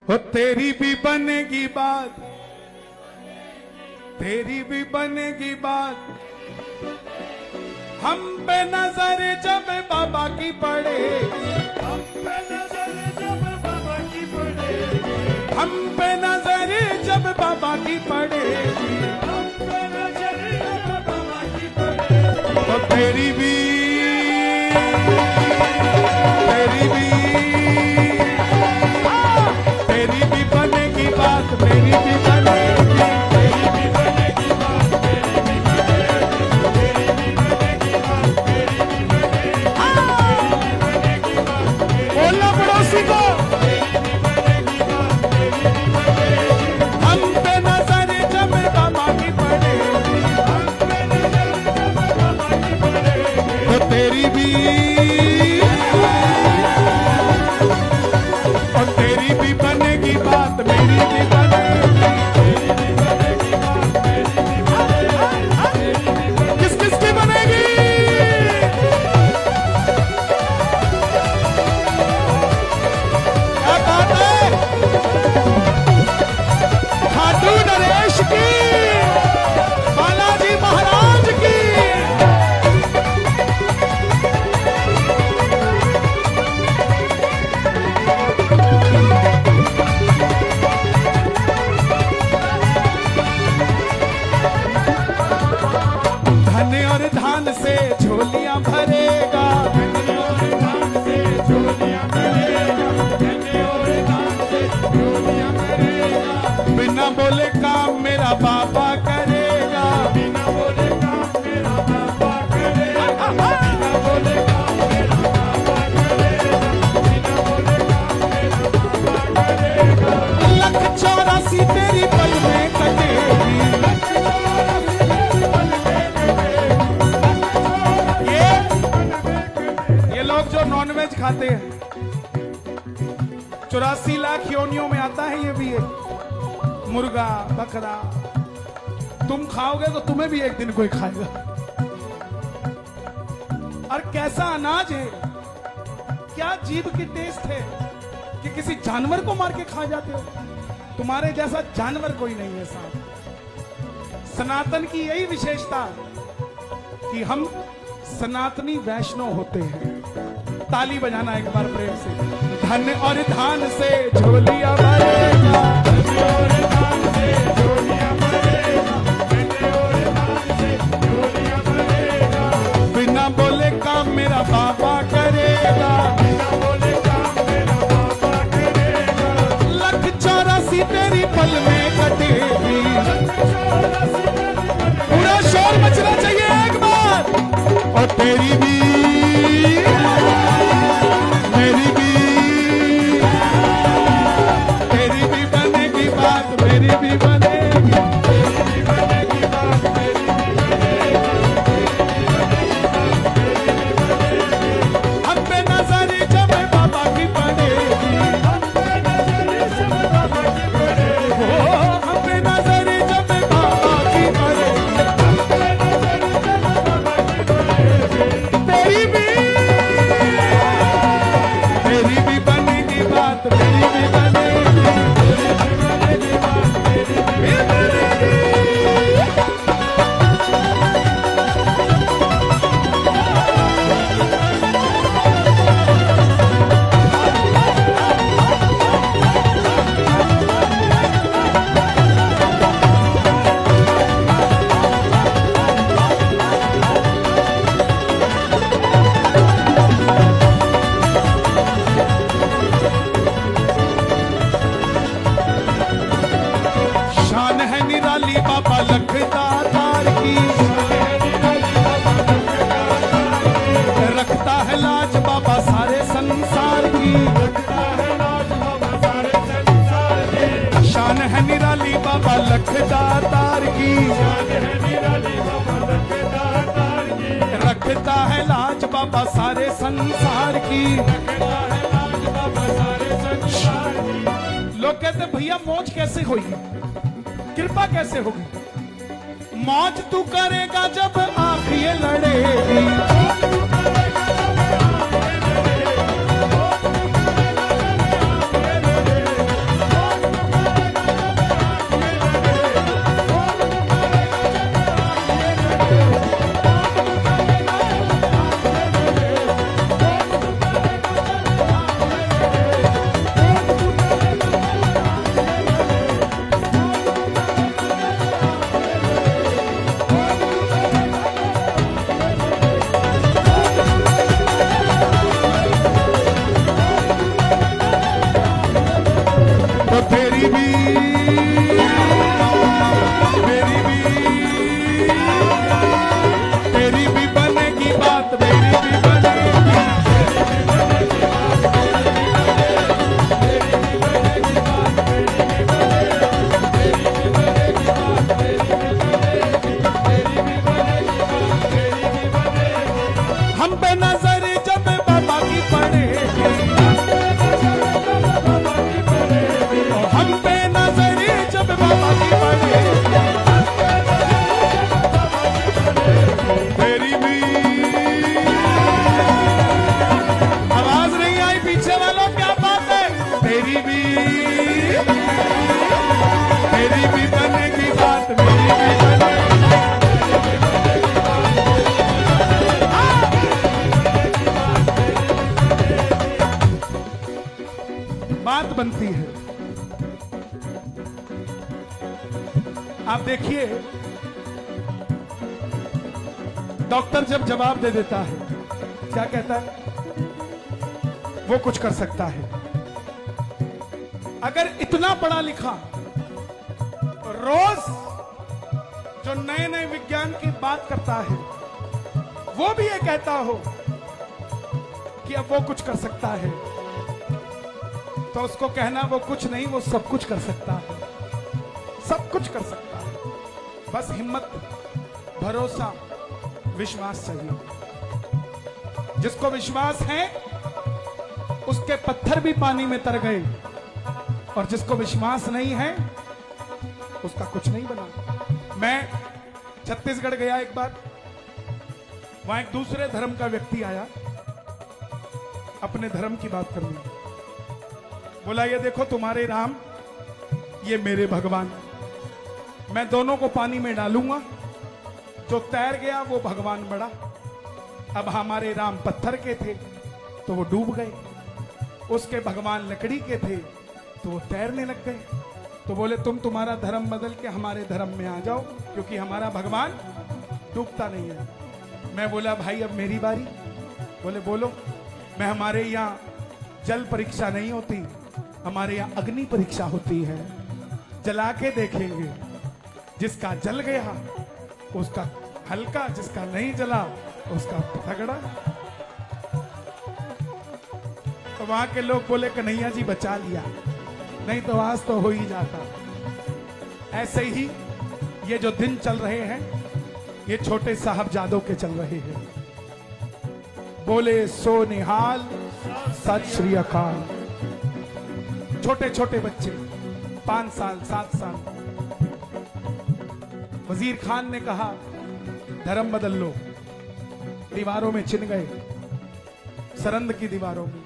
हो तेरी भी बनेगी बात, तेरी भी बनेगी बात, हम पे नजर जब बाबा की पड़ेगी, हम पे नजर जब बाबा की पड़ेगी, हम पे नजर जब बाबा की पड़ेगी, हम पे नजर जब बाबा की पड़ेगी, तो तेरी भी बनेगी बात, तेरी भी बनेगी, तेरी भी बनेगी बात, तेरी भी बनेगी, तेरी भी बनेगी बात, तेरी भी बनेगी, तेरी भी बनेगी बात, बोलना पड़ोसी को, तेरी भी बनेगी बात, तेरी भी बनेगी, हम पे नजर जब बाबा की पड़ेगी, हम पे नजर जब बाबा की पड़ेगी, तो तेरी भी और तेरी भी बनेगी बात, मेरी भी बनेगी, तेरी भी बनेगी बात, तेरी भी बनेगी, किस किस की बनेगी? क्या बात है? खाटू नरेश की, बालाजी महाराज की। धन और धान से झोलियां भरेगा, और धान से झोलियां भरेगा, धन्य और धान से झोलियां भरेगा, बिना बोले काम मेरा बाबा करेगा, बिना बोले काम मेरा बाबा करेगा, बिना बोले काम मेरा बाबा करेगा, बिना बोले काम मेरा बाबा करेगा, 1,84 तेरी पल में कटेगी। ये लोग जो नॉनवेज खाते हैं, 84 लाख योनियों में आता है ये भी एक मुर्गा बकरा, तुम खाओगे तो तुम्हें भी एक दिन कोई खाएगा। और कैसा अनाज है, क्या जीभ की टेस्ट है कि किसी जानवर को मार के खा जाते हो। तुम्हारे जैसा जानवर कोई नहीं है साहब। सनातन की यही विशेषता कि हम सनातनी वैष्णव होते हैं। ताली बजाना एक बार प्रेम से। धन और धान से झोलियां भरेगा, धन्य और धान से झोलियां भरेगा, धन्य और धान से झोलियां भरेगा, बिना बोले काम मेरा बाबा करेगा। बिना बोले काम मेरा बाबा करेगा, 1,84 तेरी पल में कटेगी। पूरा शोर मचना चाहिए एक बार। और तेरी भी मेरी भी, तेरी भी बनेगी बात, मेरी भी बनेगी। तेरी भी बनेगी बात, तेरी भी बनेगी, हम पे नजर जब बाबा की पड़ेगी, हम पे नजर जब बाबा की पड़ेगी, हम पे नजर जब बाबा की पड़ेगी। हम पे नजर जब बाबा की पड़ेगी, तेरी भी बनेगी बात, मेरी भी बनेगी। तेरी भी बनेगी बात, तेरी भी बनेगी। शान है निराली बाबा लखदातार की, रखता है लाज बाबा सारे संसार की। शान है निराली बाबा लखदातार की, रखता है लाज बाबा सारे संसार की। लोग कहते भैया मौज कैसे होगी, कृपा कैसे होगी। मौज तू करेगा जब आंख ये लड़ेगी, मेरी भी तेरी भी बनेगी बात, मेरी भी बनेगी। हम पे नजर जब बाबा की पड़ेगी, हम पे नजर जब बाबा की पड़ेगी, तेरी भी आवाज नहीं आई पीछे वालों, क्या बात है? तेरी भी बनेगी बात, मेरी भी बनेगी। बात बनती है। आप देखिए, डॉक्टर जब जवाब दे देता है, क्या कहता है? वो कुछ कर सकता है। अगर इतना पढ़ा लिखा रोज जो नए नए विज्ञान की बात करता है, वो भी ये कहता हो कि अब वो कुछ कर सकता है, तो उसको कहना वो कुछ नहीं, वो सब कुछ कर सकता है, सब कुछ कर सकता है। बस हिम्मत, भरोसा, विश्वास चाहिए। जिसको विश्वास है उसके पत्थर भी पानी में तर गए, और जिसको विश्वास नहीं है उसका कुछ नहीं बना। मैं छत्तीसगढ़ गया एक बार, वहां एक दूसरे धर्म का व्यक्ति आया अपने धर्म की बात करने। बोला, ये देखो तुम्हारे राम, ये मेरे भगवान, मैं दोनों को पानी में डालूंगा, जो तैर गया वो भगवान बड़ा। अब हमारे राम पत्थर के थे तो वो डूब गए, उसके भगवान लकड़ी के थे तो वो तैरने लग गए। तो बोले, तुम तुम्हारा धर्म बदल के हमारे धर्म में आ जाओ, क्योंकि हमारा भगवान डूबता नहीं है। मैं बोला, भाई अब मेरी बारी। बोले, बोलो। मैं, हमारे यहाँ जल परीक्षा नहीं होती, हमारे यहाँ अग्नि परीक्षा होती है। जला के देखेंगे, जिसका जल गया उसका हल्का, जिसका नहीं जला उसका तगड़ा। तो वहां के लोग बोले, कन्हैया जी बचा लिया, नहीं तो आज तो हो ही जाता। ऐसे ही ये जो दिन चल रहे हैं, ये छोटे साहबजादों के चल रहे हैं। बोले सो निहाल, सत श्री अकाल। छोटे छोटे बच्चे, 5 साल 7 साल। वजीर खान ने कहा, धर्म बदल लो। दीवारों में चिन्ह गए, सरंद की दीवारों में।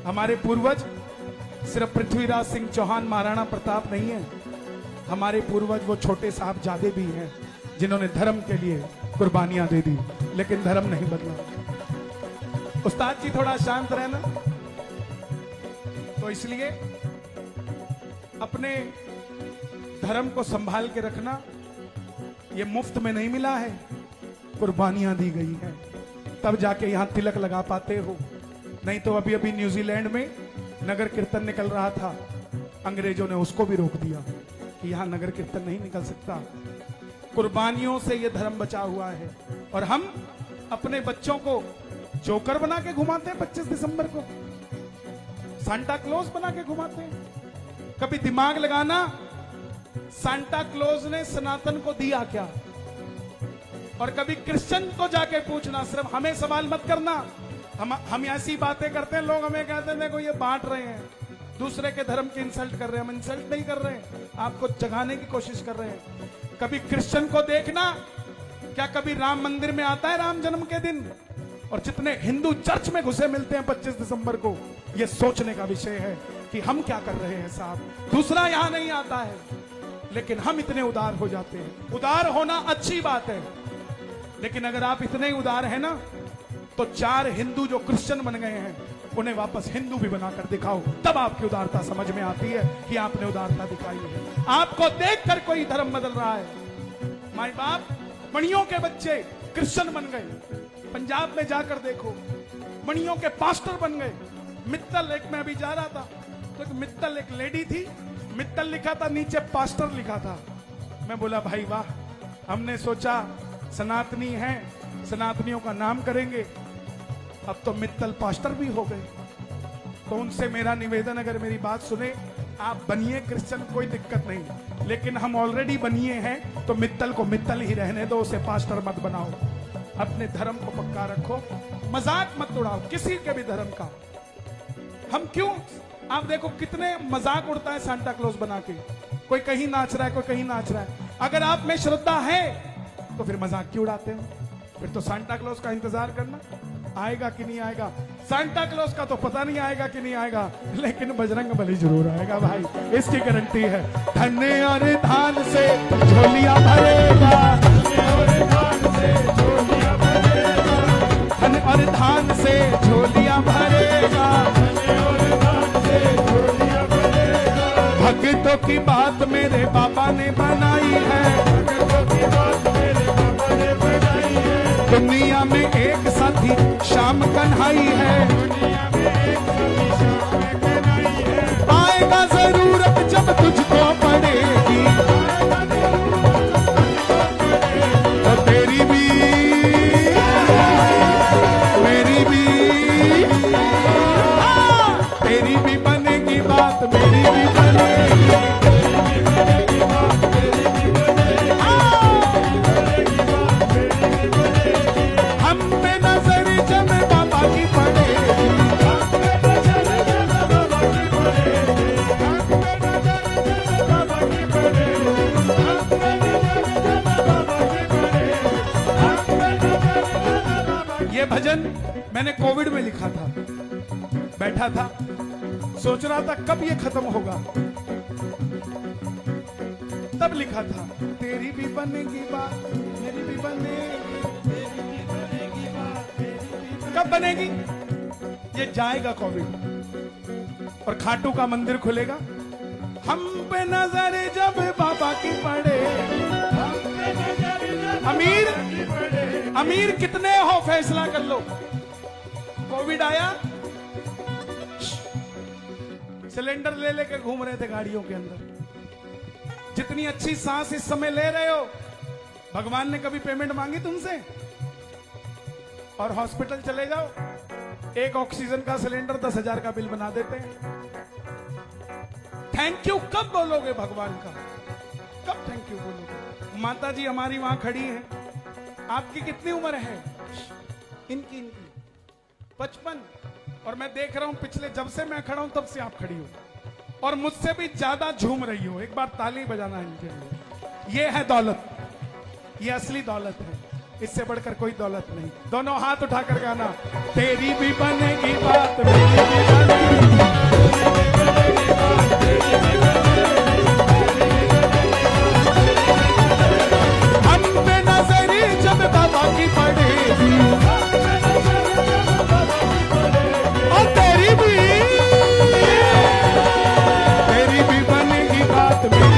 हमारे पूर्वज सिर्फ पृथ्वीराज सिंह चौहान, महाराणा प्रताप नहीं है, हमारे पूर्वज वो छोटे साहबजादे भी हैं जिन्होंने धर्म के लिए कुर्बानियां दे दी, लेकिन धर्म नहीं बदला। उस्ताद जी थोड़ा शांत रहना। तो इसलिए अपने धर्म को संभाल के रखना। ये मुफ्त में नहीं मिला है, कुर्बानियां दी गई हैं, तब जाके यहां तिलक लगा पाते हो। नहीं तो अभी अभी न्यूजीलैंड में नगर कीर्तन निकल रहा था, अंग्रेजों ने उसको भी रोक दिया कि यहां नगर कीर्तन नहीं निकल सकता। कुर्बानियों से ये धर्म बचा हुआ है। और हम अपने बच्चों को जोकर बना के घुमाते हैं 25 दिसंबर को, सांता क्लॉज बना के घुमाते हैं। कभी दिमाग लगाना, सांता क्लॉज ने सनातन को दिया क्या? और कभी क्रिश्चियन को जाके पूछना, सिर्फ हमें सवाल मत करना। हम ऐसी बातें करते हैं, लोग हमें कहते हैं देखो ये बांट रहे हैं, दूसरे के धर्म की इंसल्ट कर रहे हैं। हम इंसल्ट नहीं कर रहे हैं, आपको जगाने की कोशिश कर रहे हैं। कभी क्रिश्चियन को देखना, क्या कभी राम मंदिर में आता है राम जन्म के दिन? और जितने हिंदू चर्च में घुसे मिलते हैं 25 दिसंबर को, ये सोचने का विषय है कि हम क्या कर रहे हैं साहब। दूसरा यहां नहीं आता है, लेकिन हम इतने उदार हो जाते हैं। उदार होना अच्छी बात है, लेकिन अगर आप इतने उदार हैं ना, तो 4 हिंदू जो क्रिश्चियन बन गए हैं, उन्हें वापस हिंदू भी बनाकर दिखाओ, तब आपकी उदारता समझ में आती है कि आपने उदारता दिखाई है। आपको देखकर कोई धर्म बदल रहा है। माई बाप, मणियों के बच्चे क्रिश्चियन बन गए। पंजाब में जाकर देखो, मणियों के पास्टर बन गए। मित्तल लेक में अभी जा रहा था, तो एक मित्तल, एक लेडी थी, मित्तल लिखा था, नीचे पास्टर लिखा था। मैं बोला भाई वाह, हमने सोचा सनातनी है, सनातनियों का नाम करेंगे, अब तो मित्तल पास्टर भी हो गए। तो उनसे मेरा निवेदन, अगर मेरी बात सुने, आप बनिए क्रिश्चियन, कोई दिक्कत नहीं, लेकिन हम ऑलरेडी बनिए हैं तो मित्तल को मित्तल ही रहने दो, उसे पास्टर मत बनाओ। अपने धर्म को पक्का रखो, मजाक मत उड़ाओ किसी के भी धर्म का। हम क्यों, आप देखो कितने मजाक उड़ता है सांता क्लॉज बना के, कोई कहीं नाच रहा है, कोई कहीं नाच रहा है। अगर आप में श्रद्धा है तो फिर मजाक क्यों उड़ाते हो? फिर तो सांता क्लॉज का इंतजार करना, आएगा कि नहीं आएगा। सांता क्लॉज का तो पता नहीं आएगा कि नहीं आएगा, लेकिन बजरंग बली जरूर आएगा भाई, इसकी गारंटी है। धन्य और धान से झोलियां भरेगा, धन्य और धान से झोलियां भरेगा, धन्य और धान से झोलियां भरेगा, धन्य और धान से झोलियां भरेगा। भक्तों की बात मेरे बाबा ने बनाई है, भक्तों की बात मेरे बाबा ने बनाई है। दुनिया में एक साथी शाम कन्हाई है, दुनिया में एक साथी शाम कन्हाई है। आएगा जरूरत जब तुझको पड़ेगी, तो तेरी भी मेरी भी, तेरी भी बनेगी बात, मेरी भी बनेगी, भजन मैंने कोविड में लिखा था, बैठा था सोच रहा था कब ये खत्म होगा, तब लिखा था, तेरी भी बनेगी बात, मेरी भी बनेगी, तेरी भी बनेगी बात, मेरी भी। कब बनेगी? ये जाएगा कोविड और खाटू का मंदिर खुलेगा। हम पे नजर जब बाबा की पड़े, अमीर अमीर कितने हो फैसला कर लो। कोविड आया, सिलेंडर ले लेकर घूम रहे थे गाड़ियों के अंदर। जितनी अच्छी सांस इस समय ले रहे हो, भगवान ने कभी पेमेंट मांगी तुमसे? और हॉस्पिटल चले जाओ, एक ऑक्सीजन का सिलेंडर 10,000 का बिल बना देते हैं। थैंक यू कब बोलोगे भगवान का? कब थैंक यू बोलोगे? माता जी हमारी वहां खड़ी हैं, आपकी कितनी उम्र है? इनकी 55। और मैं देख रहा हूं पिछले, जब से मैं खड़ा हूं तब से आप खड़ी हो और मुझसे भी ज्यादा झूम रही हो। एक बार ताली बजाना इनके लिए। ये है दौलत, ये असली दौलत है, इससे बढ़कर कोई दौलत नहीं। दोनों हाथ उठाकर गाना, तेरी भी बनेगी बात, मेरी भी बनेगी बात, तेरी भी बनेगी बात। हम पे नजरी जब बाबा की पड़ेगी, और तेरी भी बनेगी बात, मेरी